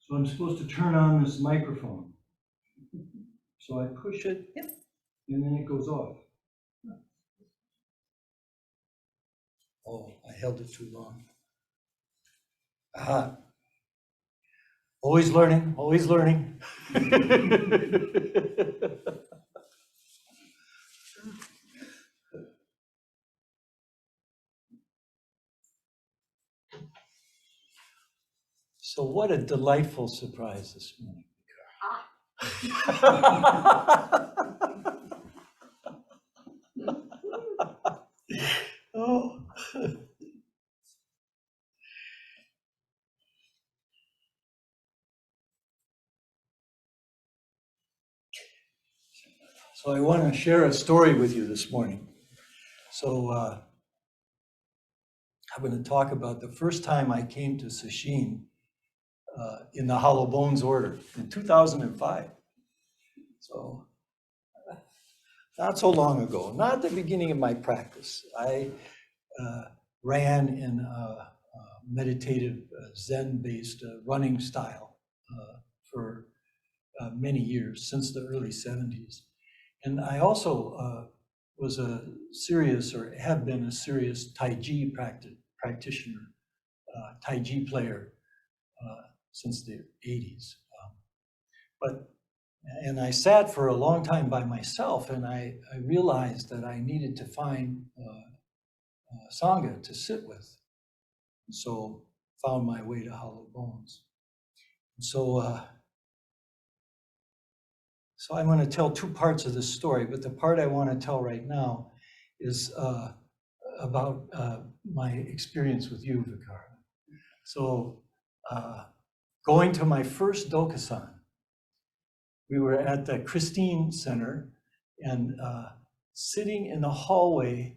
So I'm supposed to turn on this microphone. So I push it, and then it goes off. Oh, I held it too long. Aha. Always learning, always learning. So what a delightful surprise this morning. Oh. So I want to share a story with you this morning. So I'm going to talk about the first time I came to Sesshin in the Hollow Bones order in 2005. So not so long ago, not the beginning of my practice. I ran in a meditative Zen-based running style for many years, since the early 70s. And I also was a serious, or have been a serious Taiji practitioner, Taiji player since the 80s. And I sat for a long time by myself, and I realized that I needed to find Sangha to sit with. And so found my way to Hollow Bones. And so I'm going to tell two parts of this story, but the part I want to tell right now is about my experience with you, Vikara. So going to my first Dokusan, we were at the Christine Center and sitting in the hallway,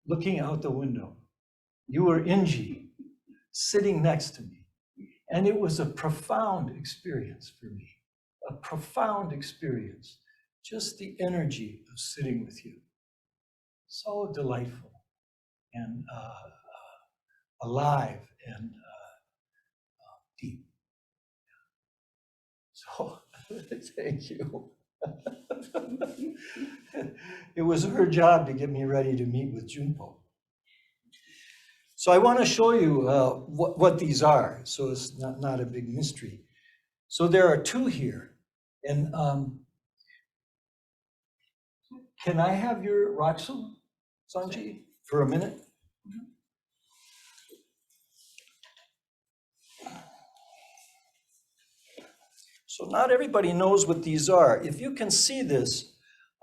looking out the window. You were Inji, sitting next to me. And it was a profound experience for me, a profound experience. Just the energy of sitting with you. So delightful and alive and deep. So thank you. It was her job to get me ready to meet with Junpo. So I want to show you what these are, so it's not a big mystery. So there are two here. And can I have your Raksu, Sanji, for a minute? So not everybody knows what these are. If you can see this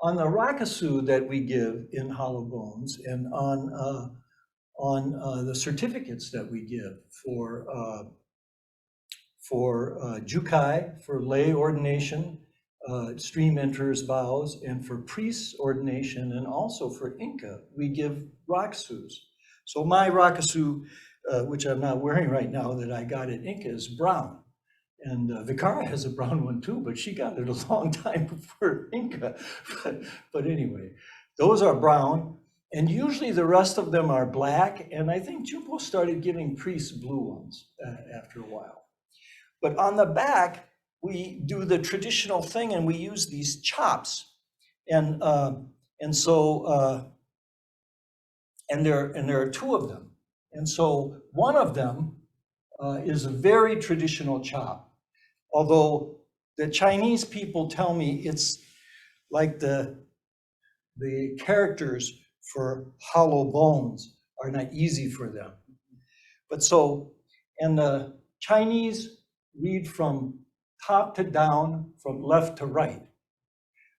on the Rakasu that we give in Hollow Bones and on the certificates that we give for Jukai, for lay ordination, stream enters vows, and for priests ordination, and also for Inca, we give Raksus. So my Rakasu, which I'm not wearing right now, that I got at Inca is brown. And Vikara has a brown one too, but she got it a long time before Inca. But anyway, those are brown. And usually the rest of them are black. And I think Junpo started giving priests blue ones after a while. But on the back, we do the traditional thing and we use these chops. And there are two of them. And so one of them is a very traditional chop. Although the Chinese people tell me it's like the characters for Hollow Bones are not easy for them. But so, and the Chinese read from top to down, from left to right.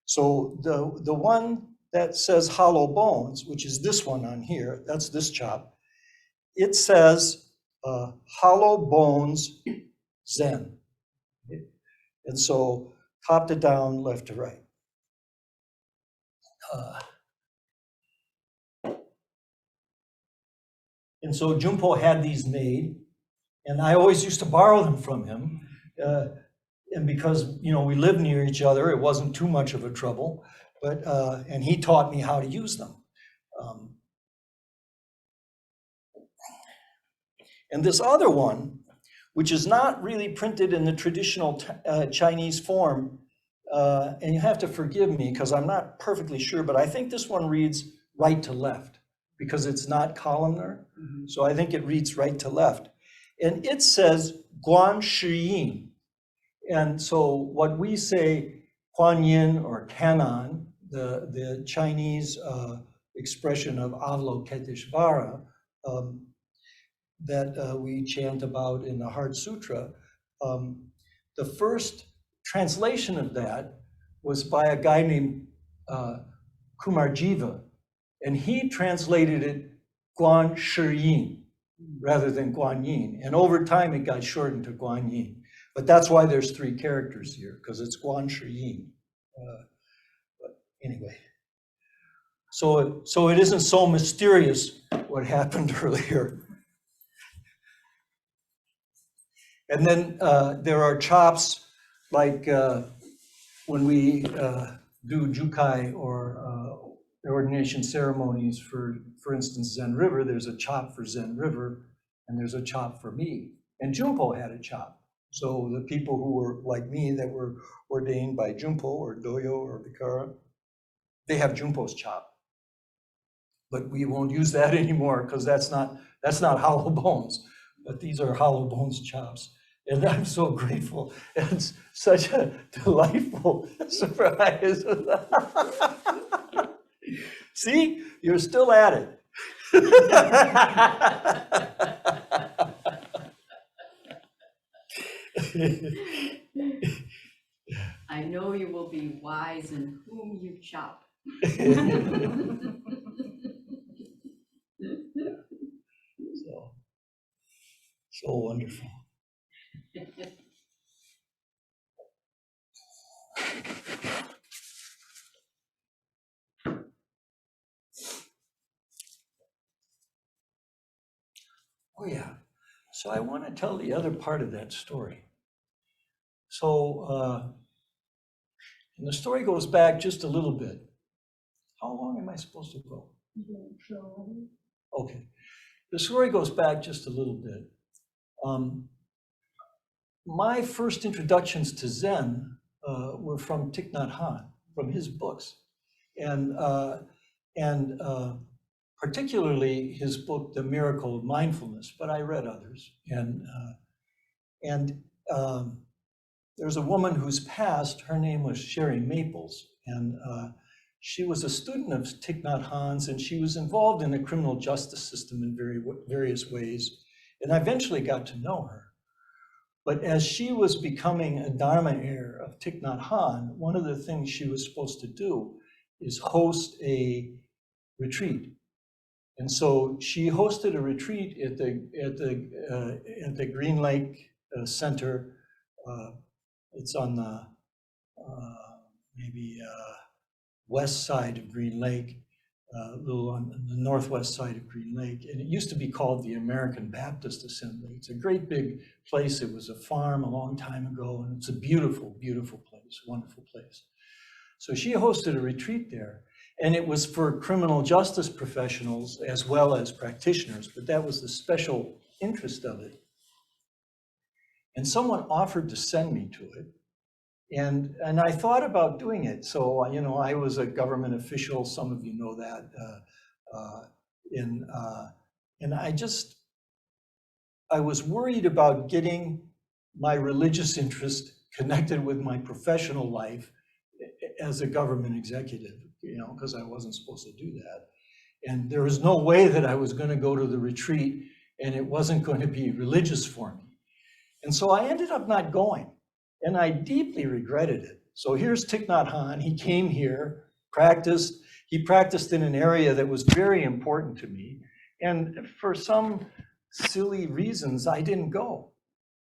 So the one that says Hollow Bones, which is this one on here, that's this chop, it says Hollow Bones Zen. And so top to down, left to right. And so Junpo had these made, and I always used to borrow them from him. And because, you know, we lived near each other, it wasn't too much of a trouble, but, and he taught me how to use them. And this other one which is not really printed in the traditional Chinese form. And you have to forgive me because I'm not perfectly sure, but I think this one reads right to left because it's not columnar. So I think it reads right to left. And it says Guan Shi Yin. And so what we say Kuan Yin or Canon, the Chinese expression of Avalokiteshvara, that we chant about in the Heart Sutra, the first translation of that was by a guy named Kumarjiva, and he translated it Guan Shi Yin rather than Guan Yin. And over time, it got shortened to Guan Yin. But that's why there's 3 characters here, because it's Guan Shi Yin. But anyway, so it isn't so mysterious what happened earlier. And then there are chops like when we do jukai or ordination ceremonies for instance, Zen River, there's a chop for Zen River and there's a chop for me. And Junpo had a chop. So the people who were like me that were ordained by Junpo or Doyo or Vikara, they have Junpo's chop. But we won't use that anymore because that's not hollow bones, but these are hollow bones chops. And I'm so grateful. It's such a delightful surprise. See, you're still at it. I know you will be wise in whom you chop. So wonderful. Oh yeah, so I want to tell the other part of that story. So, and the story goes back just a little bit. How long am I supposed to go? Okay, the story goes back just a little bit. My first introductions to Zen were from Thich Nhat Hanh, from his books, and particularly his book, The Miracle of Mindfulness, but I read others. And there's a woman who's passed, her name was Sherry Maples, and she was a student of Thich Nhat Hanh's, and she was involved in the criminal justice system in various ways. And I eventually got to know her. But as she was becoming a Dharma heir of Thich Nhat Hanh, one of the things she was supposed to do is host a retreat. And so she hosted a retreat at the Green Lake Center. It's on the maybe west side of Green Lake, a little on the northwest side of Green Lake. And it used to be called the American Baptist Assembly. It's a great big place. It was a farm a long time ago, and it's a beautiful, beautiful place, wonderful place. So she hosted a retreat there. And it was for criminal justice professionals as well as practitioners, but that was the special interest of it. And someone offered to send me to it. And I thought about doing it. So, you know, I was a government official, some of you know that. And I was worried about getting my religious interest connected with my professional life as a government executive, you know, because I wasn't supposed to do that. And there was no way that I was going to go to the retreat and it wasn't going to be religious for me. And so I ended up not going, and I deeply regretted it. So here's Thich Nhat Hanh. He came here, practiced. He practiced in an area that was very important to me. And for some silly reasons, I didn't go.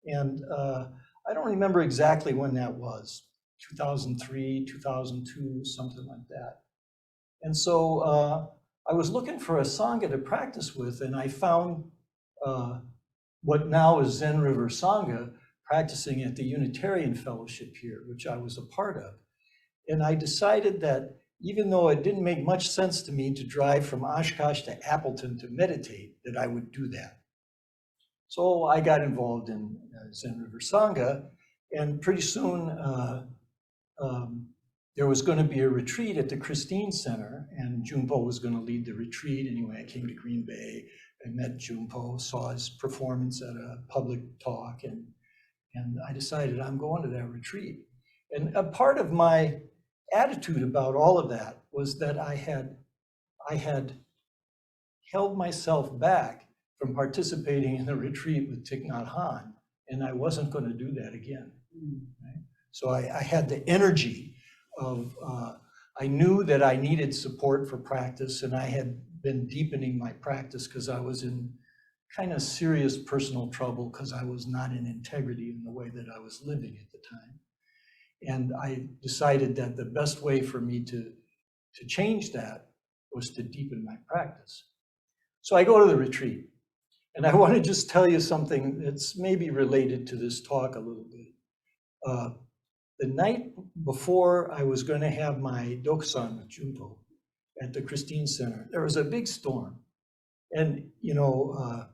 And I don't remember exactly when that was. 2003, 2002, something like that. And so I was looking for a Sangha to practice with, and I found what now is Zen River Sangha, practicing at the Unitarian Fellowship here, which I was a part of. And I decided that even though it didn't make much sense to me to drive from Oshkosh to Appleton to meditate, that I would do that. So I got involved in Zen River Sangha, and pretty soon there was going to be a retreat at the Christine Center, and Junpo was going to lead the retreat. Anyway, I came to Green Bay, I met Junpo, saw his performance at a public talk, and I decided I'm going to that retreat. And a part of my attitude about all of that was that I had held myself back from participating in the retreat with Thich Nhat Hanh, and I wasn't going to do that again. Right? So I had the energy of, I knew that I needed support for practice, and I had been deepening my practice because I was in kind of serious personal trouble because I was not in integrity in the way that I was living at the time. And I decided that the best way for me to change that was to deepen my practice. So I go to the retreat, and I want to just tell you something that's maybe related to this talk a little bit. The night before I was going to have my Dokusan with Junpo at the Christine Center, there was a big storm. And, you know,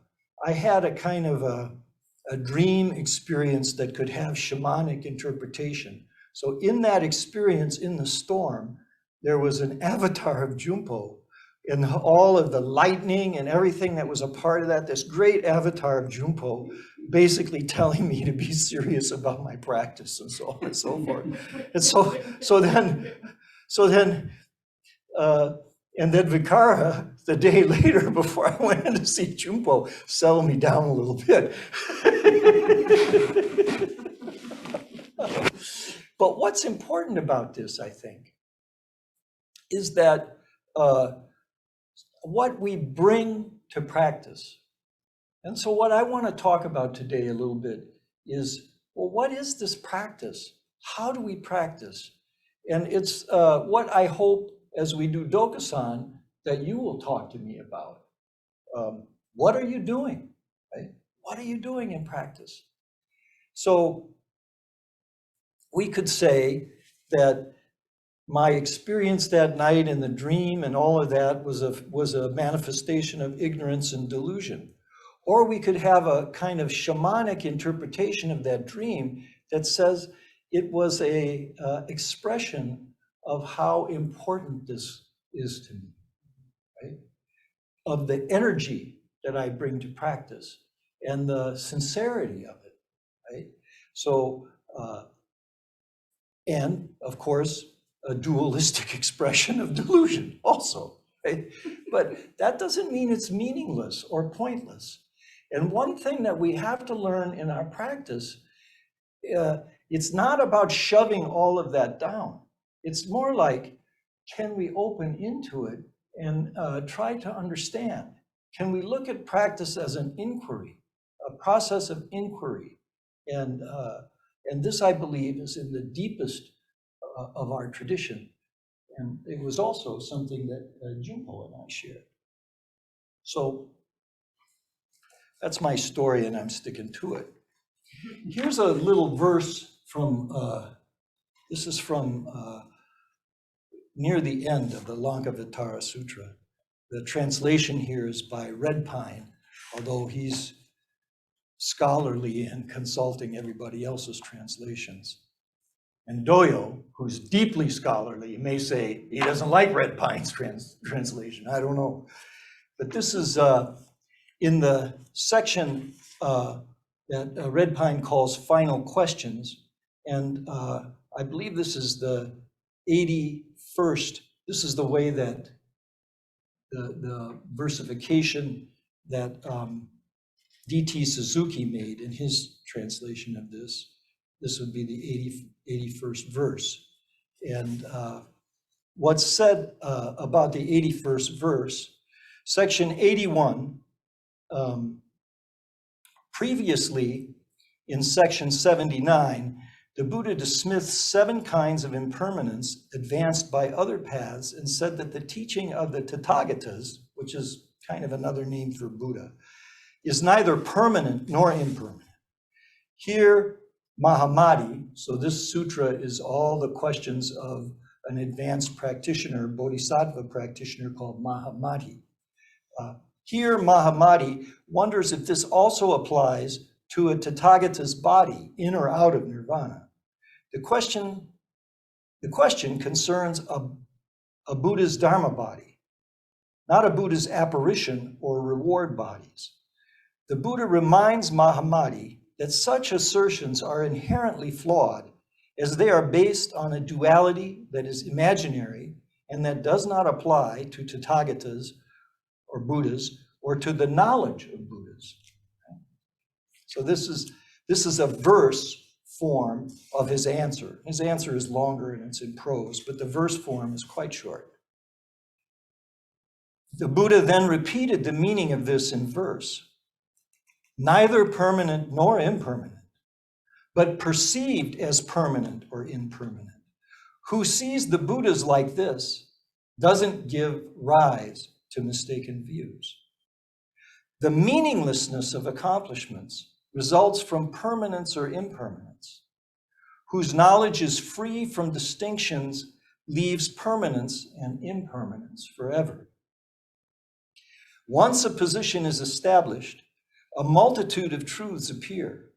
I had a kind of a dream experience that could have shamanic interpretation. So in that experience in the storm, there was an avatar of Junpo, and all of the lightning and everything that was a part of that, this great avatar of Junpo, basically telling me to be serious about my practice and so on and so forth. And and then Vikara, the day later, before I went in to see Junpo, settled me down a little bit. But what's important about this, I think, is that what we bring to practice. And so what I want to talk about today a little bit is, well, what is this practice? How do we practice? And it's what I hope as we do Dokusan that you will talk to me about. What are you doing? Right? What are you doing in practice? So we could say that my experience that night in the dream and all of that was a manifestation of ignorance and delusion. Or we could have a kind of shamanic interpretation of that dream that says it was a expression of how important this is to me, right? Of the energy that I bring to practice and the sincerity of it, right? So, and of course, a dualistic expression of delusion also, right? But that doesn't mean it's meaningless or pointless. And one thing that we have to learn in our practice, it's not about shoving all of that down. It's more like, can we open into it and try to understand? Can we look at practice as an inquiry, a process of inquiry? And this, I believe, is in the deepest of our tradition. And it was also something that Junpo and I shared. So that's my story, and I'm sticking to it. Here's a little verse from, this is from near the end of the Lankavatara Sutra. The translation here is by Red Pine, although he's scholarly and consulting everybody else's translations. And Doyo, who's deeply scholarly, may say he doesn't like Red Pine's translation. I don't know. But this is in the section that Red Pine calls Final Questions. And I believe this is the 81st. This is the way that the versification that D.T. Suzuki made in his translation of this. This would be the 81st verse. And what's said about the 81st verse, section 81, previously in section 79, the Buddha dismissed 7 kinds of impermanence advanced by other paths and said that the teaching of the Tathagatas, which is kind of another name for Buddha, is neither permanent nor impermanent. Here, Mahamati, so this sutra is all the questions of an advanced practitioner, bodhisattva practitioner called Mahamati. Here, Mahamati wonders if this also applies to a Tathagata's body, in or out of nirvana. The question concerns a Buddha's Dharma body, not a Buddha's apparition or reward bodies. The Buddha reminds Mahamati that such assertions are inherently flawed, as they are based on a duality that is imaginary and that does not apply to Tathagatas or Buddhas or to the knowledge of Buddhas. So this is a verse form of his answer. His answer is longer and it's in prose, but the verse form is quite short. The Buddha then repeated the meaning of this in verse. Neither permanent nor impermanent, but perceived as permanent or impermanent. Who sees the Buddhas like this doesn't give rise to mistaken views. The meaninglessness of accomplishments results from permanence or impermanence. Whose knowledge is free from distinctions leaves permanence and impermanence forever. Once a position is established, a multitude of truths appear.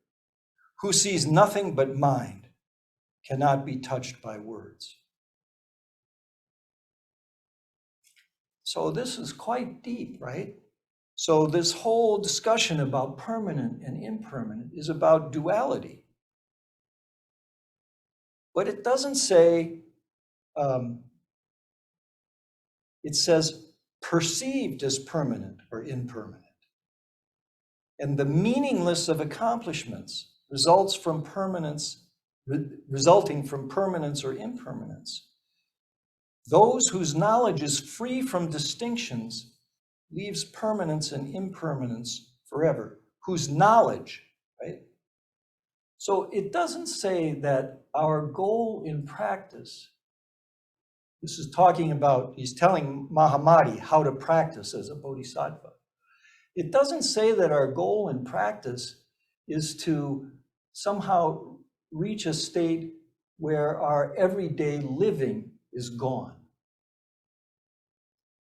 Who sees nothing but mind cannot be touched by words. So this is quite deep, right? So this whole discussion about permanent and impermanent is about duality. But it doesn't say, it says perceived as permanent or impermanent. And the meaningless of accomplishments resulting from permanence or impermanence. Those whose knowledge is free from distinctions leaves permanence and impermanence forever. Whose knowledge, right? So it doesn't say that our goal in practice, this is talking about, he's telling Mahamati how to practice as a bodhisattva. It doesn't say that our goal in practice is to somehow reach a state where our everyday living is gone.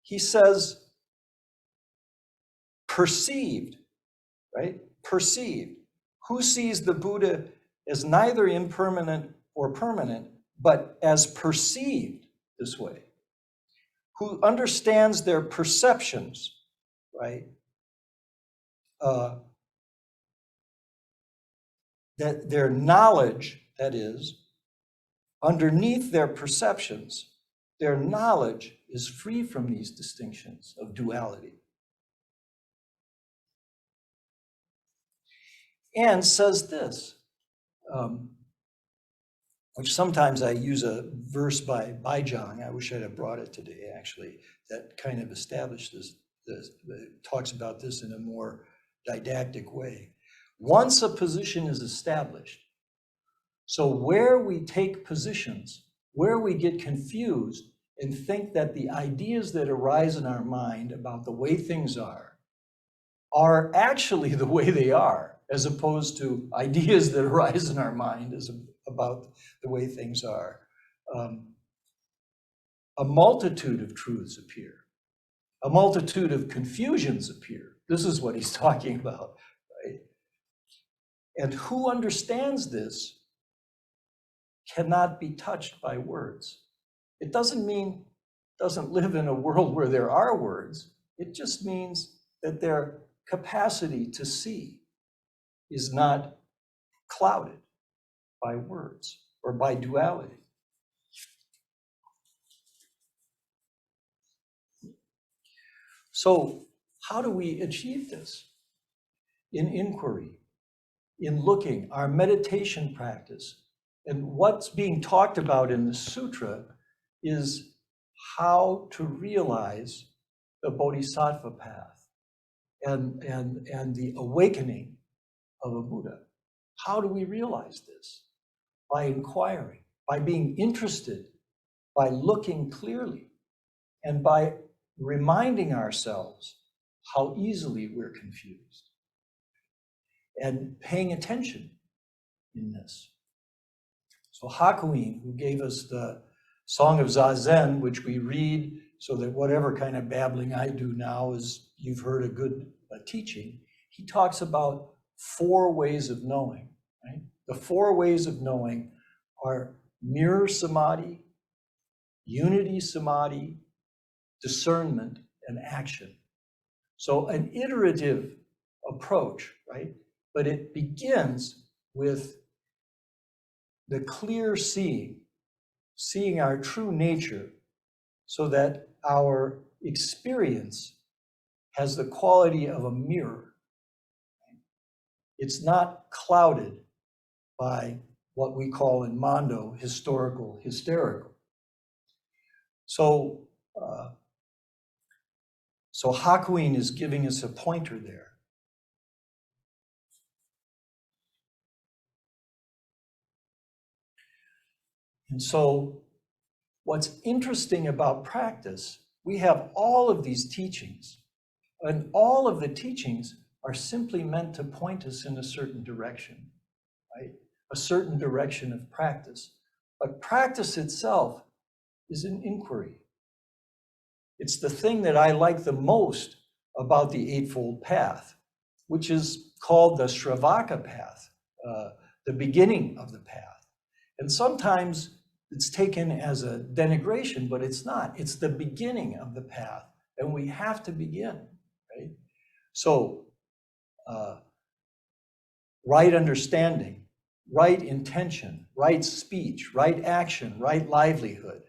He says, perceived, right? Perceived. Who sees the Buddha as neither impermanent or permanent, but as perceived this way? Who understands their perceptions, right? That their knowledge, that is, underneath their perceptions, their knowledge is free from these distinctions of duality. And says this, which sometimes I use a verse by Baizhang, I wish I'd have brought it today actually, that kind of established this, talks about this in a more didactic way. Once a position is established, so where we take positions, where we get confused and think that the ideas that arise in our mind about the way things are actually the way they are, as opposed to ideas that arise in our mind about the way things are. A multitude of truths appear. A multitude of confusions appear. This is what he's talking about, right? And who understands this cannot be touched by words. It doesn't mean, doesn't live in a world where there are words. It just means that their capacity to see is not clouded by words or by duality. So how do we achieve this? In inquiry, in looking, our meditation practice. And what's being talked about in the sutra is how to realize the bodhisattva path and the awakening of a Buddha. How do we realize this? By inquiring, by being interested, by looking clearly, and by reminding ourselves how easily we're confused, and paying attention in this. So Hakuin, who gave us the Song of Zazen, which we read so that whatever kind of babbling I do now is, you've heard a good teaching. He talks about 4 ways of knowing, right? The 4 ways of knowing are mirror samadhi, unity samadhi, discernment, and action. So an iterative approach, right? But it begins with the clear seeing our true nature, so that our experience has the quality of a mirror. It's not clouded by what we call in Mondo historical hysterical. So Hakuin is giving us a pointer there. And so what's interesting about practice, we have all of these teachings, and all of the teachings are simply meant to point us in a certain direction, right? A certain direction of practice. But practice itself is an inquiry. It's the thing that I like the most about the Eightfold Path, which is called the Shravaka path, the beginning of the path. And sometimes it's taken as a denigration, but it's not. It's the beginning of the path, and we have to begin, right? So, right understanding, right intention, right speech, right action, right livelihood,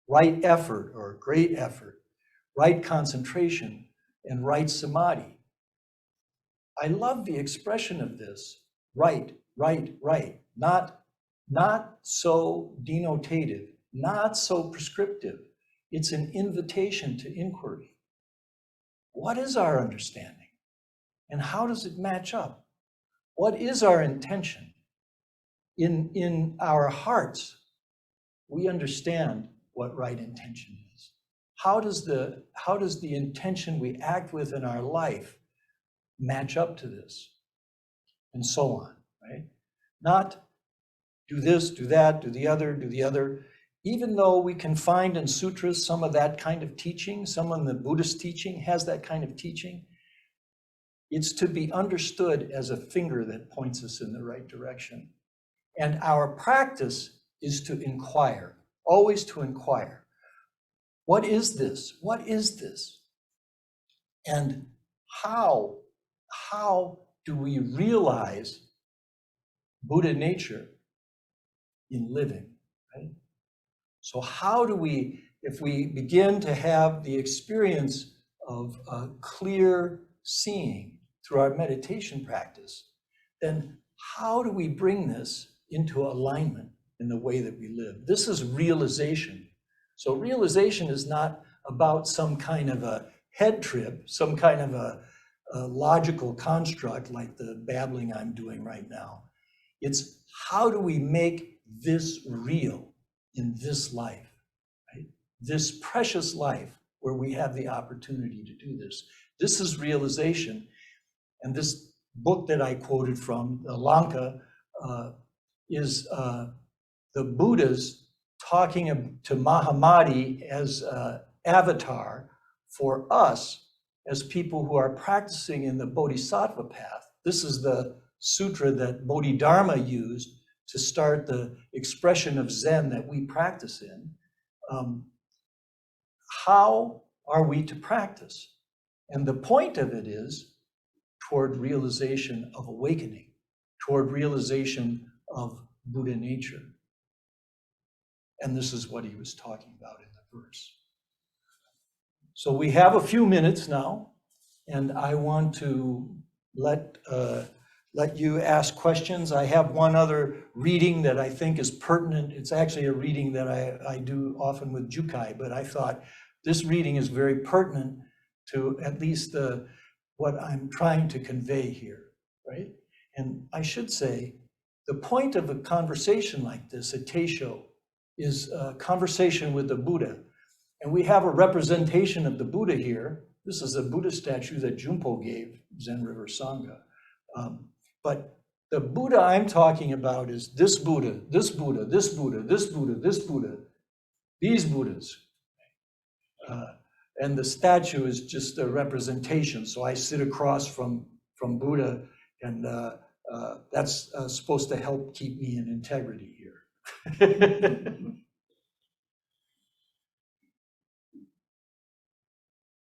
right effort or great effort, right concentration, and right samadhi. I love the expression of this, right, right, right, not so denotative, not so prescriptive. It's an invitation to inquiry. What is our understanding? And how does it match up? What is our intention? In our hearts, we understand what right intention is. How does the intention we act with in our life match up to this? And so on, right? Not do this, do that, do the other. Even though we can find in sutras some of that kind of teaching, some of the Buddhist teaching has that kind of teaching, it's to be understood as a finger that points us in the right direction. And our practice is to inquire, always to inquire. What is this? What is this? And how do we realize Buddha nature in living, right? So how do we, if we begin to have the experience of clear seeing through our meditation practice, then how do we bring this into alignment in the way that we live? This is realization. So realization is not about some kind of a head trip, some kind of a logical construct like the babbling I'm doing right now. It's how do we make this real in this life, right? This precious life where we have the opportunity to do this. This is realization. And this book that I quoted from, Lanka, is the Buddhas talking to Mahamadi as avatar for us as people who are practicing in the Bodhisattva path. This is the sutra that Bodhidharma used to start the expression of Zen that we practice in. How are we to practice? And the point of it is toward realization of awakening, toward realization of Buddha nature. And this is what he was talking about in the verse. So we have a few minutes now, and I want to let you ask questions. I have one other reading that I think is pertinent. It's actually a reading that I do often with Jukai, but I thought this reading is very pertinent to at least what I'm trying to convey here, right? And I should say, the point of a conversation like this, a Teisho, is a conversation with the Buddha. And we have a representation of the Buddha here. This is a Buddha statue that Jumpo gave Zen River Sangha. But the Buddha I'm talking about is this Buddha, this Buddha, this Buddha, this Buddha, this Buddha, these Buddhas. And the statue is just a representation. So I sit across from Buddha, and that's supposed to help keep me in integrity here.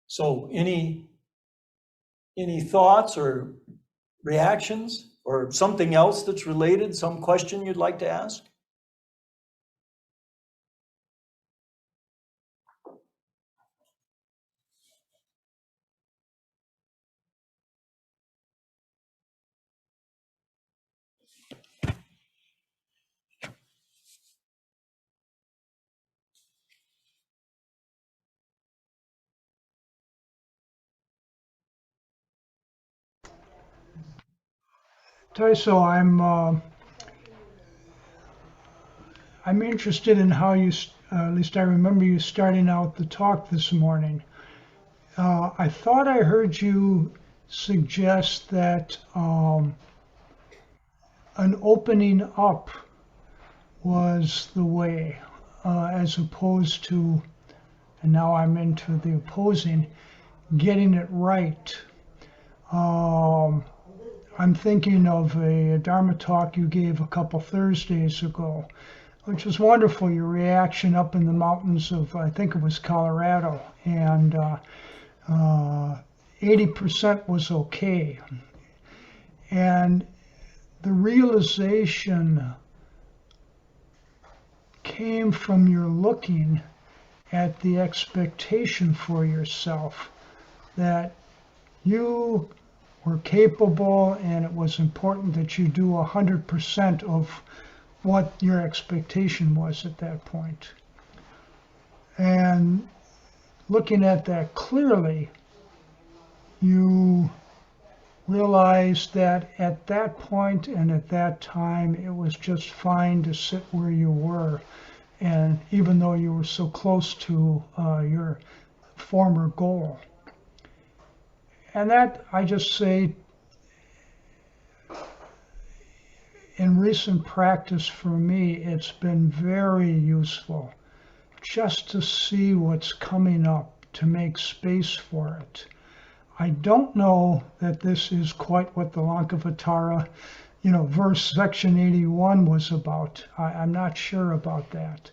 So any thoughts or reactions or something else that's related, some question you'd like to ask? Taiso, I'm interested in how you, at least I remember you starting out the talk this morning. I thought I heard you suggest that an opening up was the way, as opposed to, and now I'm into the opposing, getting it right. I'm thinking of a Dharma talk you gave a couple Thursdays ago, which was wonderful. Your reaction up in the mountains of, I think it was Colorado, and 80% was okay. And the realization came from your looking at the expectation for yourself that you were capable, and it was important that you do 100% of what your expectation was at that point. And looking at that clearly, you realized that at that point and at that time, it was just fine to sit where you were. And even though you were so close to your former goal. And that, I just say, in recent practice for me, it's been very useful just to see what's coming up, to make space for it. I don't know that this is quite what the Lankavatara, verse section 81 was about. I'm not sure about that.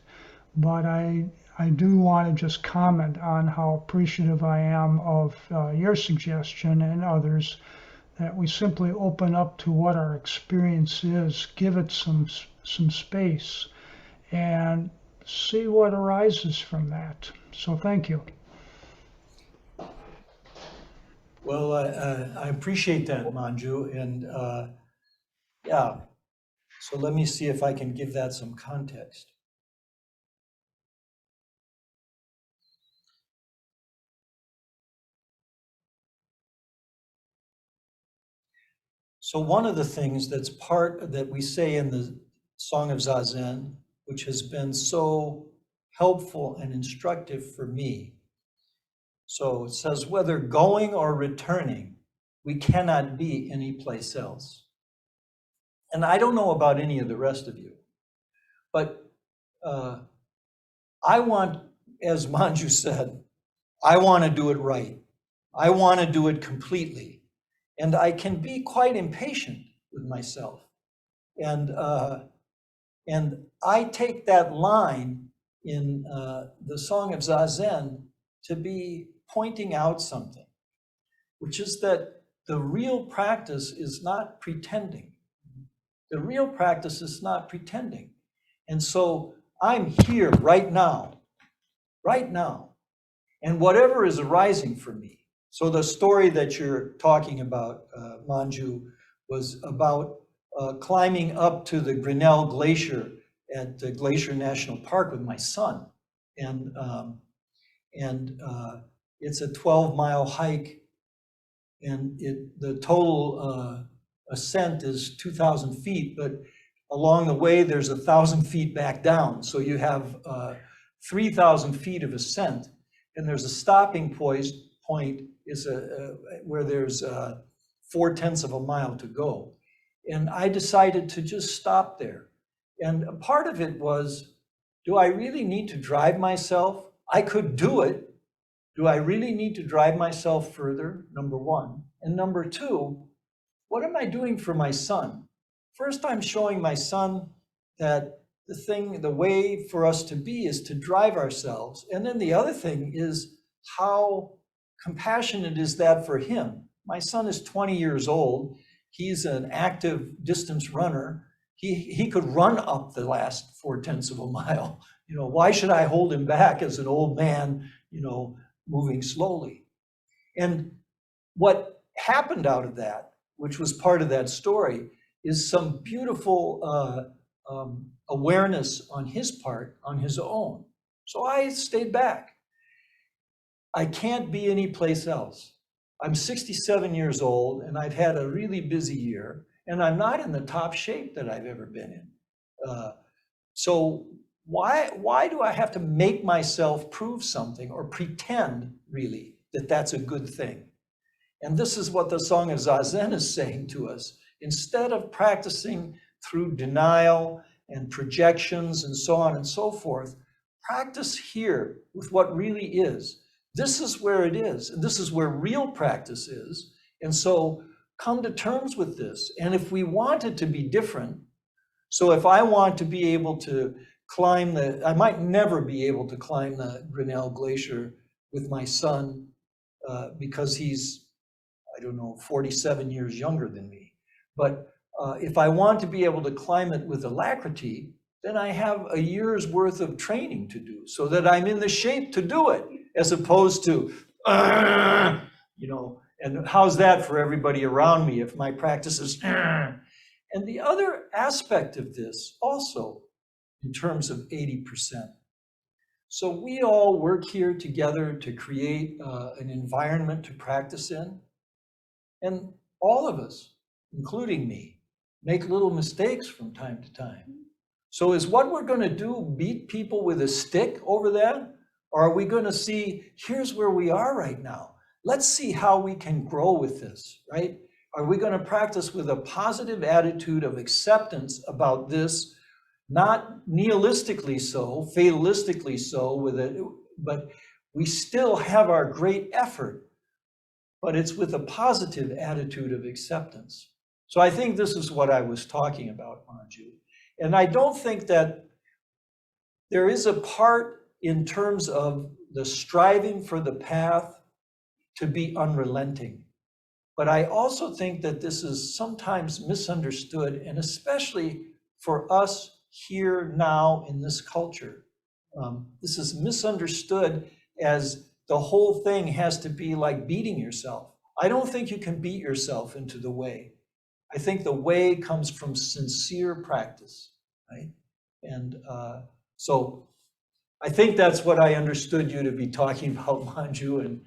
But I do want to just comment on how appreciative I am of your suggestion and others that we simply open up to what our experience is, give it some space, and see what arises from that. So thank you. Well, I appreciate that, Manju, and yeah, so let me see if I can give that some context. So one of the things that's part that we say in the Song of Zazen, which has been so helpful and instructive for me. So it says, whether going or returning, we cannot be any place else. And I don't know about any of the rest of you, but I want, as Manju said, I want to do it right. I want to do it completely. And I can be quite impatient with myself. And I take that line in the Song of Zazen to be pointing out something, which is that the real practice is not pretending. The real practice is not pretending. And so I'm here right now, and whatever is arising for me. So the story that you're talking about, Manju, was about climbing up to the Grinnell Glacier at the Glacier National Park with my son. And it's a 12-mile hike, and the total ascent is 2,000 feet, but along the way, there's 1,000 feet back down. So you have 3,000 feet of ascent, and there's a stopping point where there's 4/10 of a mile to go. And I decided to just stop there. And a part of it was, do I really need to drive myself? I could do it, Do I really need to drive myself further? Number one. And number two, what am I doing for my son? First, I'm showing my son that the way for us to be is to drive ourselves. And then the other thing is how compassionate is that for him? My son is 20 years old. He's an active distance runner. He could run up the last 4/10 of a mile. Why should I hold him back as an old man, moving slowly? And what happened out of that, which was part of that story, is some beautiful awareness on his part, on his own. So I stayed back. I can't be anyplace else. I'm 67 years old and I've had a really busy year and I'm not in the top shape that I've ever been in. So why do I have to make myself prove something or pretend really that that's a good thing? And this is what the Song of Zazen is saying to us. Instead of practicing through denial and projections and so on and so forth, practice here with what really is. This is where it is, and this is where real practice is. And so come to terms with this. And if we want it to be different, so if I want to be able to climb I might never be able to climb the Grinnell Glacier with my son because he's, I don't know, 47 years younger than me. But if I want to be able to climb it with alacrity, then I have a year's worth of training to do so that I'm in the shape to do it, as opposed to, and how's that for everybody around me if my practice is, and the other aspect of this also, in terms of 80%. So we all work here together to create an environment to practice in. And all of us, including me, make little mistakes from time to time. So is what we're going to do beat people with a stick over that? Or are we going to see, here's where we are right now. Let's see how we can grow with this, right? Are we going to practice with a positive attitude of acceptance about this, not nihilistically so, fatalistically so with it, but we still have our great effort, but it's with a positive attitude of acceptance. So I think this is what I was talking about, Manju. And I don't think that there is a part in terms of the striving for the path to be unrelenting. But I also think that this is sometimes misunderstood, and especially for us here now in this culture. This is misunderstood as the whole thing has to be like beating yourself. I don't think you can beat yourself into the way. I think the way comes from sincere practice, right? And so I think that's what I understood you to be talking about, Manju, and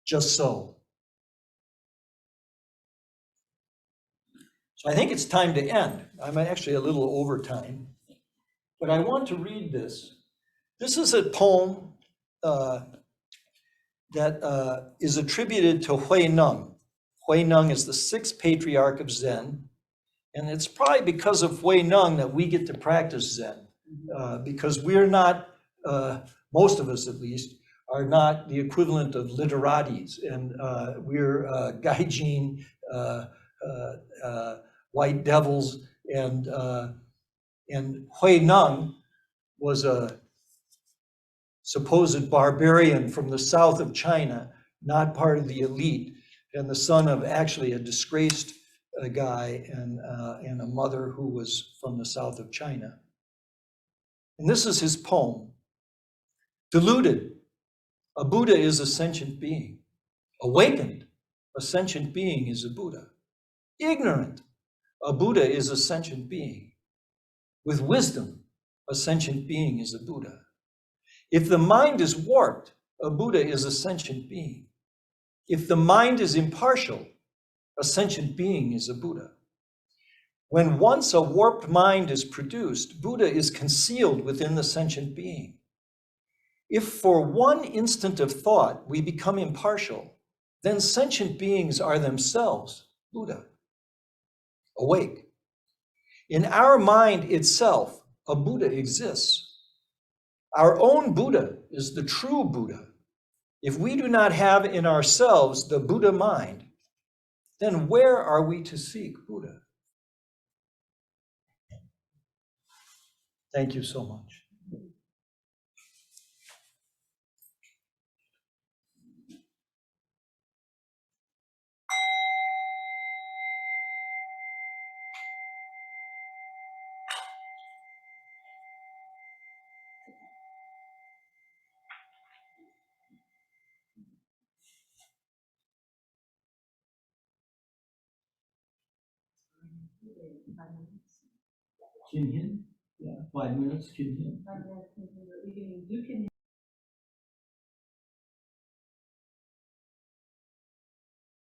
just so. So I think it's time to end. I'm actually a little over time, but I want to read this. This is a poem that is attributed to Hui Neng. Hui Neng is the sixth patriarch of Zen, and it's probably because of Hui Neng that we get to practice Zen, because we're not, most of us at least, are not the equivalent of literatis, and we're gaijin, white devils, and Hui Neng was a supposed barbarian from the south of China, not part of the elite, and the son of actually a disgraced guy and a mother who was from the south of China. And this is his poem. Deluded, a Buddha is a sentient being. Awakened, a sentient being is a Buddha. Ignorant, a Buddha is a sentient being. With wisdom, a sentient being is a Buddha. If the mind is warped, a Buddha is a sentient being. If the mind is impartial, a sentient being is a Buddha. When once a warped mind is produced, Buddha is concealed within the sentient being. If for one instant of thought we become impartial, then sentient beings are themselves Buddha, awake. In our mind itself, a Buddha exists. Our own Buddha is the true Buddha. If we do not have in ourselves the Buddha mind, then where are we to seek Buddha? Thank you so much. Kin Hin? Yeah, 5 minutes, Kin Hin.